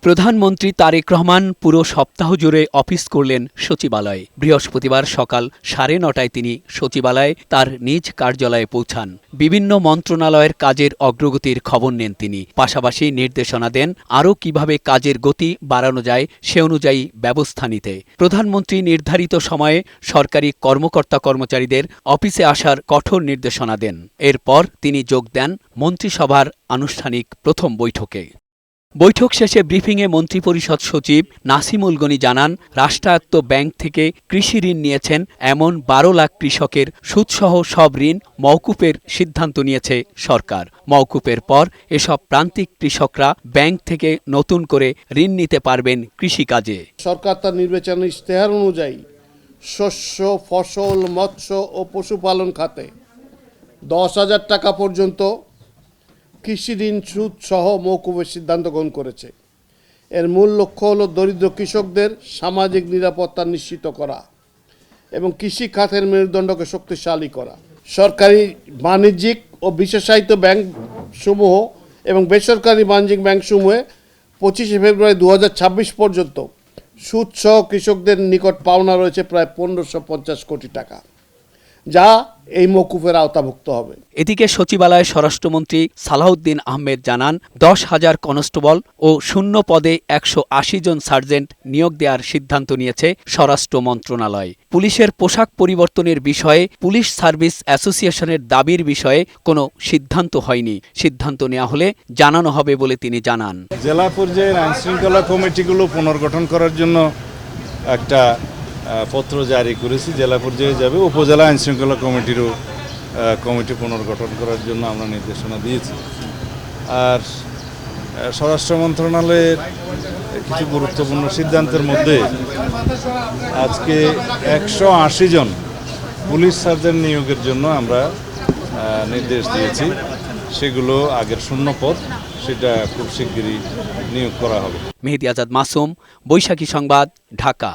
প্রধানমন্ত্রী তারেক রহমান পুরো সপ্তাহ জুড়ে অফিস করলেন সচিবালয়ে। বৃহস্পতিবার সকাল 9:30টায় তিনি সচিবালয়ে তার নিজ কার্যালয়ে পৌঁছান। বিভিন্ন মন্ত্রণালয়ের কাজের অগ্রগতির খবর নেন তিনি। পাশাপাশি নির্দেশনা দেন আরও কিভাবে কাজের গতি বাড়ানো যায় সে অনুযায়ী ব্যবস্থা নিতে। প্রধানমন্ত্রী নির্ধারিত সময়ে সরকারি কর্মকর্তা-কর্মচারীদের অফিসে আসার কঠোর নির্দেশনা দেন। এরপর তিনি যোগ দেন মন্ত্রিসভার আনুষ্ঠানিক প্রথম বৈঠকে। বৈঠক শেষে ব্রিফিংয়ে মন্ত্রিপরিষদ সচিব নাসিমুল গনি জানান, রাষ্ট্রায়ত্ত ব্যাংক থেকে কৃষি ঋণ নিয়েছেন এমন 12 লাখ কৃষকের সুদসহ সব ঋণ মওকুফের সিদ্ধান্ত নিয়েছে সরকার। মওকুফের পর এসব প্রান্তিক কৃষকরা ব্যাংক থেকে নতুন করে ঋণ নিতে পারবেন কৃষিকাজে। সরকার তার নির্বাচন ইশতেহার অনুযায়ী শস্য, ফসল, মৎস্য ও পশুপালন খাতে 10,000 টাকা পর্যন্ত কৃষি ঋণ সুদ সহ মওকুফের সিদ্ধান্ত গ্রহণ করেছে। এর মূল লক্ষ্য হল দরিদ্র কৃষকদের সামাজিক নিরাপত্তা নিশ্চিত করা এবং কৃষি খাতের মেরুদণ্ডকে শক্তিশালী করা। সরকারি বাণিজ্যিক ও বিশেষায়িত ব্যাংক সমূহ এবং বেসরকারি বাণিজ্যিক ব্যাংকসমূহে 25 ফেব্রুয়ারি 2026 পর্যন্ত সুদ সহ কৃষকদের নিকট পাওনা রয়েছে প্রায় 1550 কোটি টাকা, যা এই মওকুফের আওতাভুক্ত হবে। এদিকে সচিবালয়ে স্বরাষ্ট্রমন্ত্রী সালাউদ্দিন আহমেদ জানান, 10,000 কনস্টেবল ও শূন্য পদে 180 জন সার্জেন্ট নিয়োগ দেওয়ার সিদ্ধান্ত নিয়েছে স্বরাষ্ট্র মন্ত্রণালয়। পুলিশের পোশাক পরিবর্তনের বিষয়ে পুলিশ সার্ভিস অ্যাসোসিয়েশনের দাবির বিষয়ে কোনো সিদ্ধান্ত হয়নি। সিদ্ধান্ত নেওয়া হলে জানানো হবে বলে তিনি জানান। জেলা পর্যায়ের আইনশৃঙ্খলা কমিটিগুলো পুনর্গঠন করার জন্য একটা পত্র জারি করেছি, জেলা পর্যায়ে যাবে। উপজেলা আইনশৃঙ্খলা কমিটিরও কমিটি পুনর্গঠন করার জন্য আমরা নির্দেশনা দিয়েছি। আর স্বরাষ্ট্র মন্ত্রণালয়ের কিছু গুরুত্বপূর্ণ সিদ্ধান্তের মধ্যে আজকে 180 জন পুলিশ সার্জন নিয়োগের জন্য আমরা নির্দেশ দিয়েছি। সেগুলো আগের শূন্য পদ, সেটা খুব শিগগিরই নিয়োগ করা হবে। মেহেদী আজাদ মাসুম, বৈশাখী সংবাদ, ঢাকা।